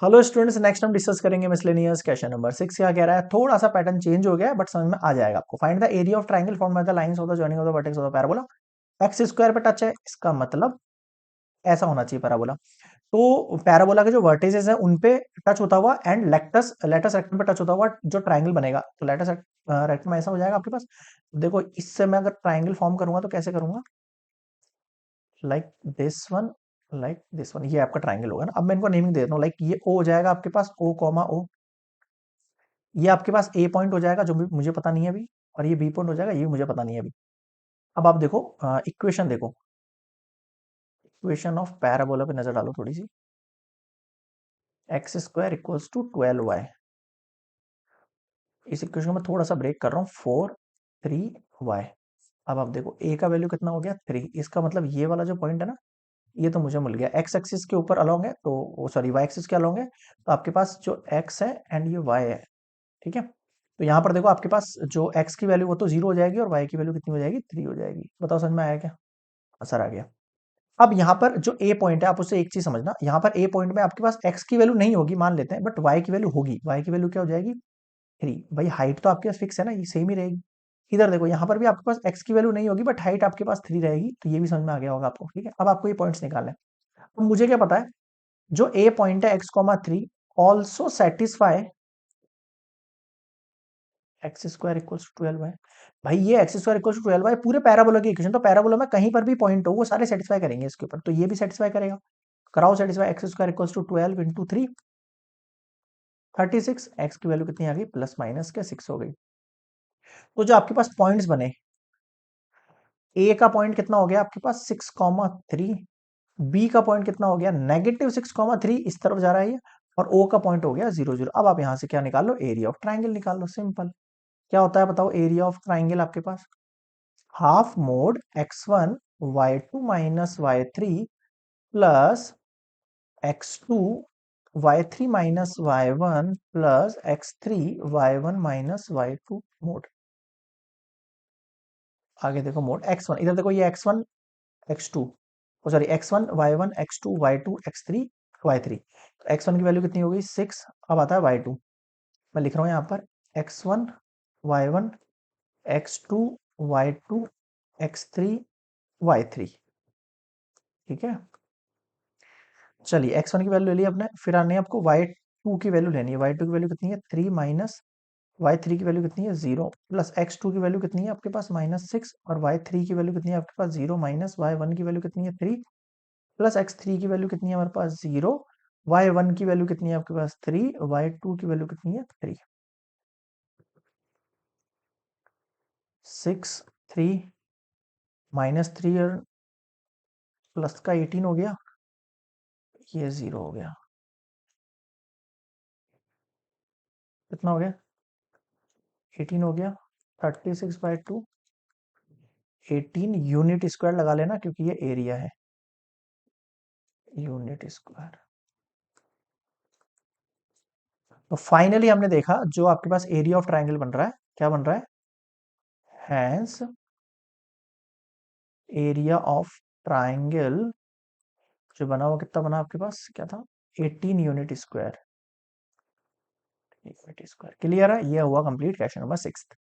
Hello students, next हम discuss करेंगे miscellaneous question number 6। क्या कह रहा है, थोड़ा सा पैटर्न चेंज हो गया है बट समझ में आ जाएगा आपको। Find the area of triangle form by the lines of the joining of the vertex of the parabola. X square पे टच है, इसका मतलब ऐसा होना चाहिए पैराबोला। तो पैराबोला के जो वर्टिसेस हैं उन पे टच होता हुआ एंड लेटस लेटस रेक्टम पे टच होता हुआ जो ट्रायंगल बनेगा, तो लेटस रेक्टम ऐसा हो जाएगा आपके पास। देखो, इससे मैं अगर ट्रायंगल फॉर्म करूंगा तो कैसे करूंगा, like this one, like this one, ये आपका ट्रायंगल होगा ना। अब मैं इनको नेमिंग दे देता हूँ, लाइक ये ओ हो जाएगा आपके पास, ओ कॉमा ओ। ये आपके पास ए पॉइंट हो जाएगा जो भी मुझे पता नहीं है अभी, और ये बी पॉइंट हो जाएगा, ये भी मुझे पता नहीं है अभी। अब आप देखो, इक्वेशन देखो, इक्वेशन ऑफ पैराबोला पे नजर डालो थोड़ी सी। X square equals to 12y। इस इक्वेशन में थोड़ा सा ब्रेक कर रहा हूँ, 4 3y। अब आप देखो ए का वैल्यू कितना हो गया 3, इसका मतलब ये वाला जो पॉइंट है ना, ये तो मुझे मिल गया। एक्स एक्सिस के ऊपर अलोंग है, तो सॉरी वाई एक्सिस के अलोंग है, तो आपके पास जो एक्स है एंड ये वाई है, ठीक है। तो यहाँ पर देखो, आपके पास जो x की वैल्यू वो तो 0 हो जाएगी और y की वैल्यू कितनी हो जाएगी, 3 हो जाएगी। बताओ समझ में आया क्या, असर आ गया। अब यहाँ पर जो a पॉइंट है, आप उससे एक चीज समझना, यहाँ पर a पॉइंट में आपके पास x की वैल्यू नहीं होगी मान लेते हैं, बट y की वैल्यू होगी। y की वैल्यू क्या हो जाएगी, 3। भाई हाइट तो आपके पास फिक्स है ना, ये सेम ही रहेगी। इधर देखो, यहाँ पर भी आपके पास x की वैल्यू नहीं होगी बट हाइट आपके पास 3 रहेगी, तो ये भी समझ में आ गया होगा आपको, ठीक है। अब आपको ये पॉइंट्स निकालना है। अब मुझे क्या पता है, जो a पॉइंट है x,3 also satisfy X square equals to 12y। भाई ये x square equals to 12y पूरे पैराबोला की इक्वेशन, तो पैराबोला में कहीं पर भी पॉइंट हो वो सारे सेटिस्फाई करेंगे इसके ऊपर, तो ये भी सेटिस्फाई करेगा। कराओ satisfy, X square equals to 12 into 3 36। X की वैल्यू कितनी आ गई, प्लस माइनस के 6 हो गई। तो जो आपके पास पॉइंट्स बने, ए का पॉइंट कितना हो गया आपके पास 6,3, बी का पॉइंट कितना हो गया -6,3, इस तरफ जा रहा है ये, और ओ का पॉइंट हो गया 0 0। अब आप यहां से क्या निकाल लो, एरिया ऑफ ट्राइंगल निकाल लो, सिंपल। क्या होता है बताओ, एरिया ऑफ ट्राइंगल आपके पास half mod x1 y2 minus y3 plus x2 y3 minus y1 plus x3 y1 minus y2 mod. आगे देखो मोड x1, इधर देखो ये x1 x2, sorry x1 y1 x2 y2 x3 y3। तो x1 की value कितनी हो गई 6। अब आता है y2, मैं लिख रहा हूँ यहाँ पर x1 y1 x2 y2 x3 y3, ठीक है। चलिए x1 की वैल्यू ले ली आपने, फिर आने आपको y2 की वैल्यू लेनी है। y2 की वैल्यू कितनी है 3 माइनस y3 की वैल्यू कितनी है 0, प्लस x2 की वैल्यू कितनी है आपके पास -6, और y3 की वैल्यू कितनी है आपके पास 0 माइनस y1 की वैल्यू कितनी है 3, प्लस x3 की वैल्यू कितनी है हमारे पास 0, y1 की वैल्यू कितनी है आपके पास 3, y2 की वैल्यू कितनी है 3। 6 3 -3 और प्लस का 18 हो गया, ये 0 हो गया। कितना हो गया 18 हो गया, 36/2। 18 यूनिट स्क्वायर लगा लेना क्योंकि ये एरिया है, यूनिट स्क्वायर। तो फाइनली हमने देखा जो आपके पास एरिया ऑफ ट्राइंगल बन रहा है, क्या बन रहा है, हैंस एरिया ऑफ ट्राइंगल जो बना हुआ कितना बना आपके पास, क्या था 18 unit square. Unit square clear है, ये हुआ कंप्लीट क्वेश्चन नंबर 6।